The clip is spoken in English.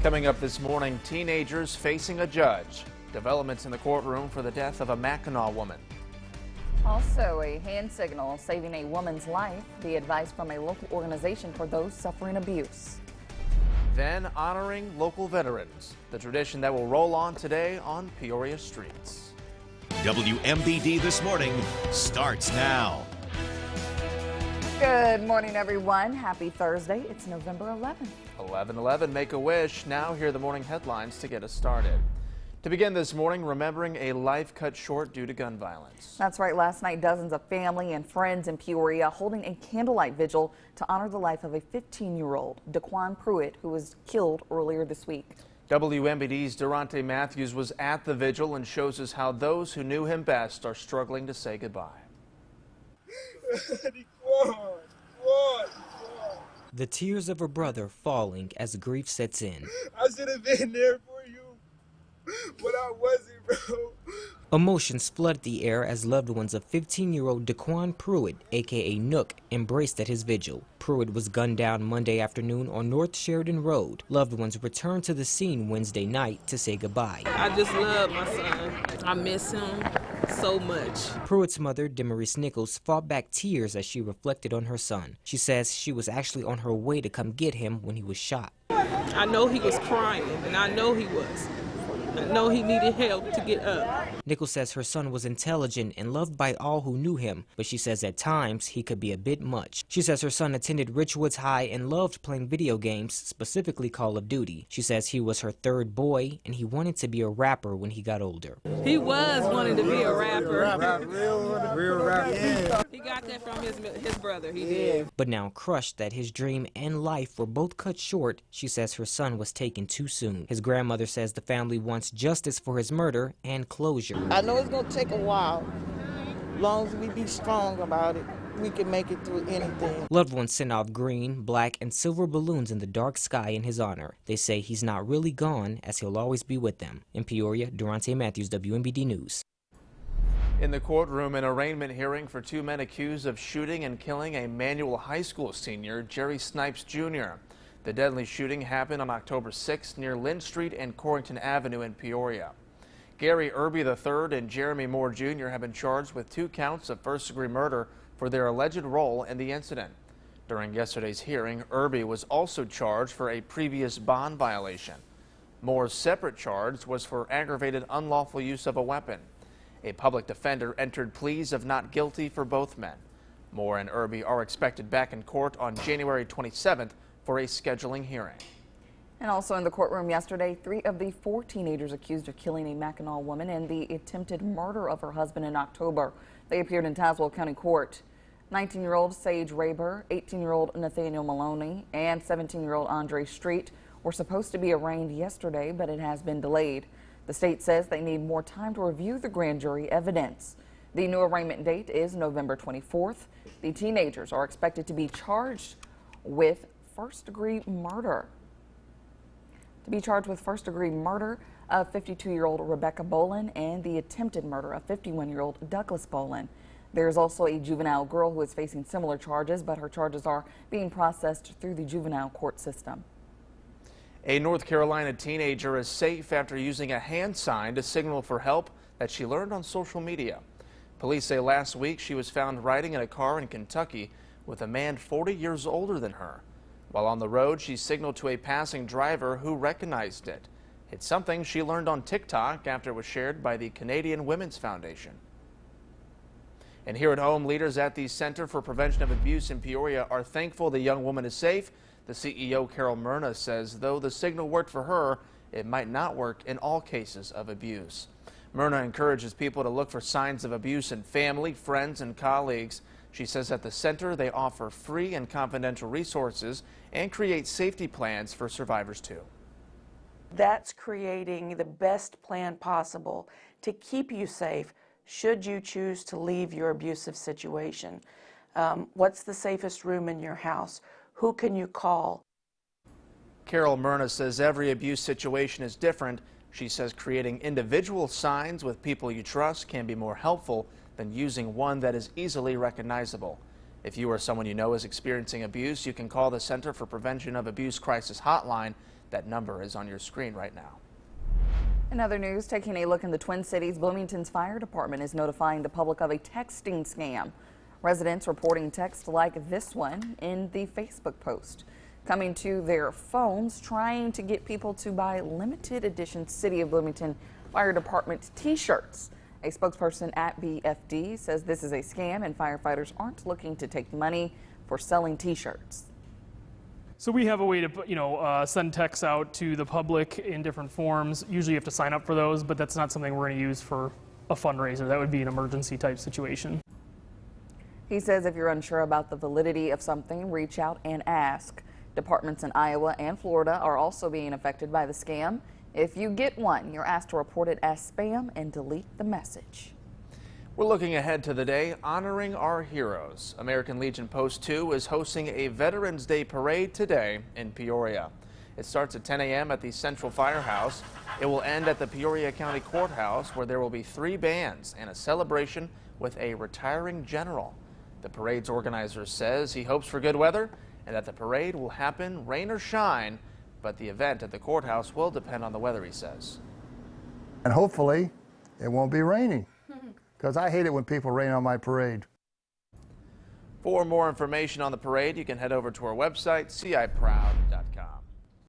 Coming up this morning, teenagers facing a judge. Developments in the courtroom for the death of a Mackinac woman. Also, a hand signal saving a woman's life. The advice from a local organization for those suffering abuse. Then honoring local veterans, the tradition that will roll on today on Peoria streets. WMBD This Morning starts now. Good morning, everyone. Happy Thursday. It's November 11th. 11/11, make a wish. Now here are the morning headlines to get us started. To begin this morning, remembering a life cut short due to gun violence. That's right. Last night, dozens of family and friends in Peoria holding a candlelight vigil to honor the life of a 15-year-old, Daquan Pruitt, who was killed earlier this week. WMBD's Durante Matthews was at the vigil and shows us how those who knew him best are struggling to say goodbye. The tears of a brother falling as grief sets in. I should have been there for you, but I wasn't, bro. Emotions flooded the air as loved ones of 15-year-old Daquan Pruitt, aka Nook, embraced at his vigil. Pruitt was gunned down Monday afternoon on North Sheridan Road. Loved ones returned to the scene Wednesday night to say goodbye. I just love my son. I miss him so much. Pruitt's mother, Demaris Nichols, fought back tears as she reflected on her son. She says she was actually on her way to come get him when he was shot. I know he was crying, and I know he was. I know he needed help to get up. Nichols says her son was intelligent and loved by all who knew him, but she says at times he could be a bit much. She says her son attended Richwoods High and loved playing video games, specifically Call of Duty. She says he was her third boy and he wanted to be a rapper when he got older. He was wanting to be a rapper. Real rapper. Yeah. He got that from his brother. He did. But now crushed that his dream and life were both cut short, she says her son was taken too soon. His grandmother says the family wants justice for his murder and closure. I know it's going to take a while. As long as we be strong about it, we can make it through anything. Loved ones sent off green, black, and silver balloons in the dark sky in his honor. They say he's not really gone, as he'll always be with them. In Peoria, Durante Matthews, WMBD News. In the courtroom, an arraignment hearing for two men accused of shooting and killing a Manual High School senior, Jerry Snipes Jr. The deadly shooting happened on October 6th near Lynn Street and Corrington Avenue in Peoria. Gary Irby III and Jeremy Moore Jr. have been charged with 2 counts of first-degree murder for their alleged role in the incident. During yesterday's hearing, Irby was also charged for a previous bond violation. Moore's separate charge was for aggravated unlawful use of a weapon. A public defender entered pleas of not guilty for both men. Moore and Irby are expected back in court on January 27th for a scheduling hearing. And also in the courtroom yesterday, 3 of the 4 teenagers accused of killing a Mackinac woman and the attempted murder of her husband in October. They appeared in Tazewell County Court. 19-year-old Sage Raber, 18-year-old Nathaniel Maloney, and 17-year-old Andre Street were supposed to be arraigned yesterday, but it has been delayed. The state says they need more time to review the grand jury evidence. The new arraignment date is November 24th. The teenagers are expected to be charged with first-degree murder. To be charged with first-degree murder of 52-year-old Rebecca Bolin and the attempted murder of 51-year-old Douglas Bolin. There is also a juvenile girl who is facing similar charges, but her charges are being processed through the juvenile court system. A North Carolina teenager is safe after using a hand sign to signal for help that she learned on social media. Police say last week she was found riding in a car in Kentucky with a man 40 years older than her. While on the road, she signaled to a passing driver who recognized it. It's something she learned on TikTok after it was shared by the Canadian Women's Foundation. And here at home, leaders at the Center for Prevention of Abuse in Peoria are thankful the young woman is safe. The CEO, Carol Myrna, says though the signal worked for her, it might not work in all cases of abuse. Myrna encourages people to look for signs of abuse in family, friends, and colleagues. She says at the center they offer free and confidential resources and create safety plans for survivors too. That's creating the best plan possible to keep you safe should you choose to leave your abusive situation. What's the safest room in your house? Who can you call? Carol Myrna says every abuse situation is different. She says creating individual signs with people you trust can be more helpful than using one that is easily recognizable. If you or someone you know is experiencing abuse, you can call the Center for Prevention of Abuse Crisis Hotline. That number is on your screen right now. In other news, taking a look in the Twin Cities, Bloomington's fire department is notifying the public of a texting scam. Residents reporting texts like this one in the Facebook post, coming to their phones, trying to get people to buy limited edition City of Bloomington Fire Department t-shirts. A spokesperson at BFD says this is a scam and firefighters aren't looking to take money for selling t-shirts. So we have a way to, send texts out to the public in different forms. Usually you have to sign up for those, but that's not something we're going to use for a fundraiser. That would be an emergency type situation. He says if you're unsure about the validity of something, reach out and ask. Departments in Iowa and Florida are also being affected by the scam. If you get one, you're asked to report it as spam and delete the message. We're looking ahead to the day honoring our heroes. American Legion Post 2 is hosting a Veterans Day parade today in Peoria. It starts at 10 a.m. at the Central Firehouse. It will end at the Peoria County Courthouse, where there will be 3 bands and a celebration with a retiring general. The parade's organizer says he hopes for good weather and that the parade will happen rain or shine, but the event at the courthouse will depend on the weather, he says. And hopefully it won't be raining, because I hate it when people rain on my parade. For more information on the parade, you can head over to our website, CIProud.com.